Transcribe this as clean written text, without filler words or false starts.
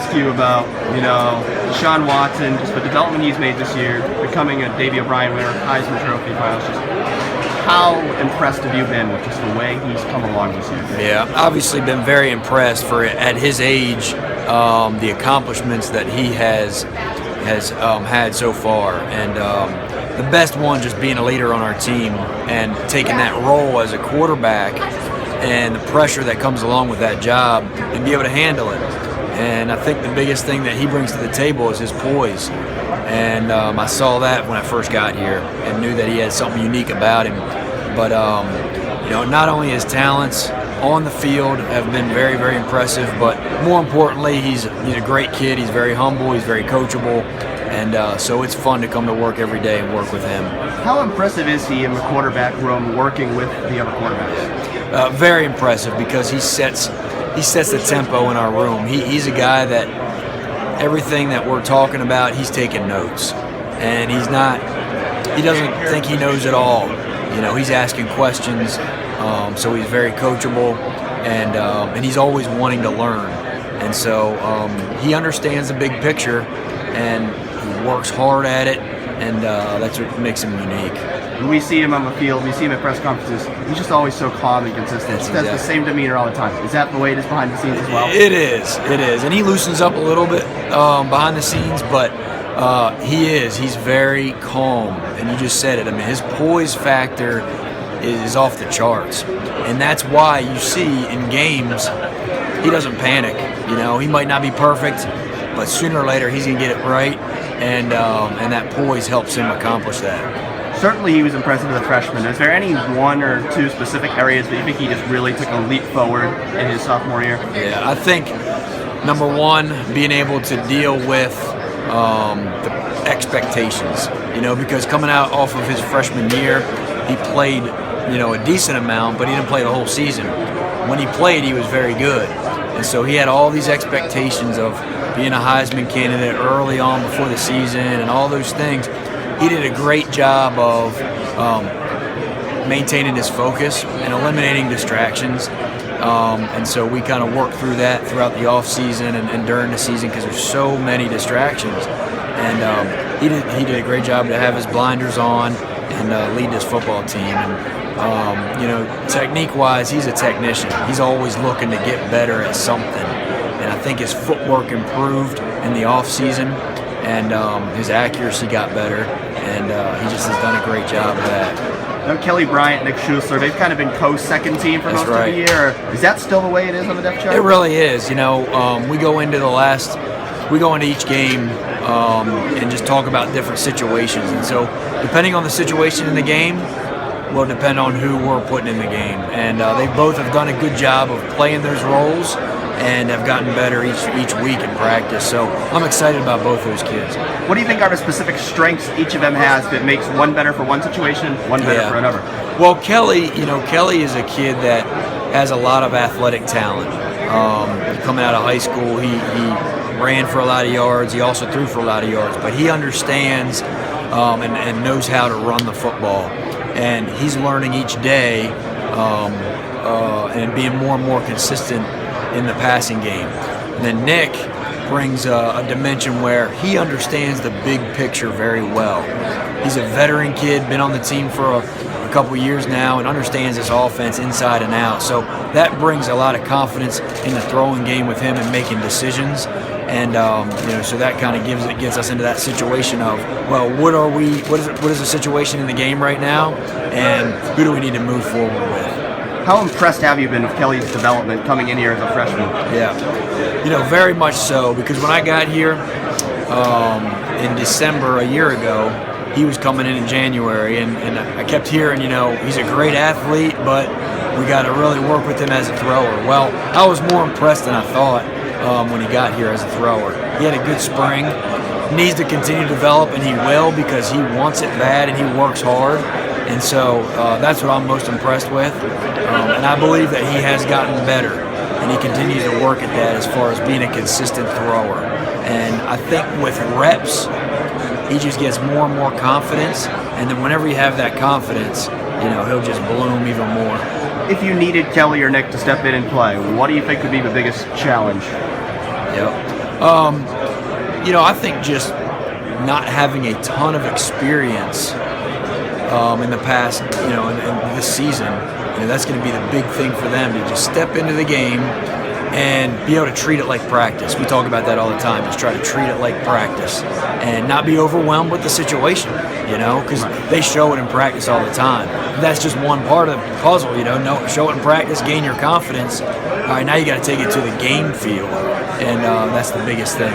ask you about, Deshaun Watson, just the development he's made this year, becoming a Davey O'Brien winner, Heisman Trophy finalist. Just how impressed have you been with just the way he's come along this year? Yeah, obviously been very impressed at his age, the accomplishments that he has had so far, and the best one just being a leader on our team and taking that role as a quarterback and the pressure that comes along with that job and be able to handle it. And I think the biggest thing that he brings to the table is his poise. And I saw that when I first got here and knew that he had something unique about him. But, not only his talents on the field have been very, very impressive, but more importantly, he's a great kid. He's very humble. He's very coachable. And so it's fun to come to work every day and work with him. How impressive is he in the quarterback room working with the other quarterbacks? Very impressive because he sets the tempo in our room. He's a guy that everything that we're talking about, he's taking notes, and he doesn't think he knows it all. He's asking questions, so he's very coachable, and he's always wanting to learn. And so he understands the big picture, and he works hard at it, and that's what makes him unique. When we see him on the field, we see him at press conferences, he's just always so calm and consistent. He has the same demeanor all the time. Is that the way it is behind the scenes as well? It is. And he loosens up a little bit behind the scenes, but he's very calm. And you just said it. I mean, his poise factor is off the charts. And that's why you see in games, he doesn't panic. He might not be perfect, but sooner or later he's going to get it right. And that poise helps him accomplish that. Certainly he was impressive as a freshman. Is there any one or two specific areas that you think he just really took a leap forward in his sophomore year? Yeah, I think number one, being able to deal with the expectations, because coming out off of his freshman year, he played, a decent amount, but he didn't play the whole season. When he played, he was very good. And so he had all these expectations of being a Heisman candidate early on before the season and all those things. He did a great job of maintaining his focus and eliminating distractions. And so we kind of worked through that throughout the off season and during the season because there's so many distractions. And he did a great job to have his blinders on and lead this football team. And technique-wise, he's a technician. He's always looking to get better at something. And I think his footwork improved in the off season. And his accuracy got better, and he just has done a great job of that. Kelly Bryant, Nick Schuessler, they've kind of been co-second team for most of the year. Is that still the way it is on the depth chart? It really is. We go into each game and just talk about different situations. And so depending on the situation in the game will depend on who we're putting in the game. And they both have done a good job of playing those roles and have gotten better each week in practice. So I'm excited about both those kids. What do you think are the specific strengths each of them has that makes one better for one situation, one better for another? Well, Kelly is a kid that has a lot of athletic talent. Coming out of high school, he ran for a lot of yards. He also threw for a lot of yards. But he understands and knows how to run the football. And he's learning each day and being more and more consistent in the passing game. And then Nick brings a dimension where he understands the big picture very well. He's a veteran kid, been on the team for a couple years now, and understands this offense inside and out. So that brings a lot of confidence in the throwing game with him and making decisions. And so that kind of gets us into that situation of, well, what is the situation in the game right now, and who do we need to move forward with? How impressed have you been with Kelly's development coming in here as a freshman? Yeah, very much so, because when I got here in December a year ago, he was coming in January, and I kept hearing, he's a great athlete, but we got to really work with him as a thrower. Well, I was more impressed than I thought when he got here as a thrower. He had a good spring, needs to continue to develop, and he will, because he wants it bad and he works hard. And so that's what I'm most impressed with. And I believe that he has gotten better, and he continues to work at that as far as being a consistent thrower. And I think with reps, he just gets more and more confidence. And then whenever you have that confidence, he'll just bloom even more. If you needed Kelly or Nick to step in and play, what do you think would be the biggest challenge? Yep. I think just not having a ton of experience in the past, in this season, that's going to be the big thing for them, to just step into the game and be able to treat it like practice. We talk about that all the time. Just try to treat it like practice and not be overwhelmed with the situation, because they show it in practice all the time. That's just one part of the puzzle, show it in practice, gain your confidence. All right, now you got to take it to the game field, and that's the biggest thing.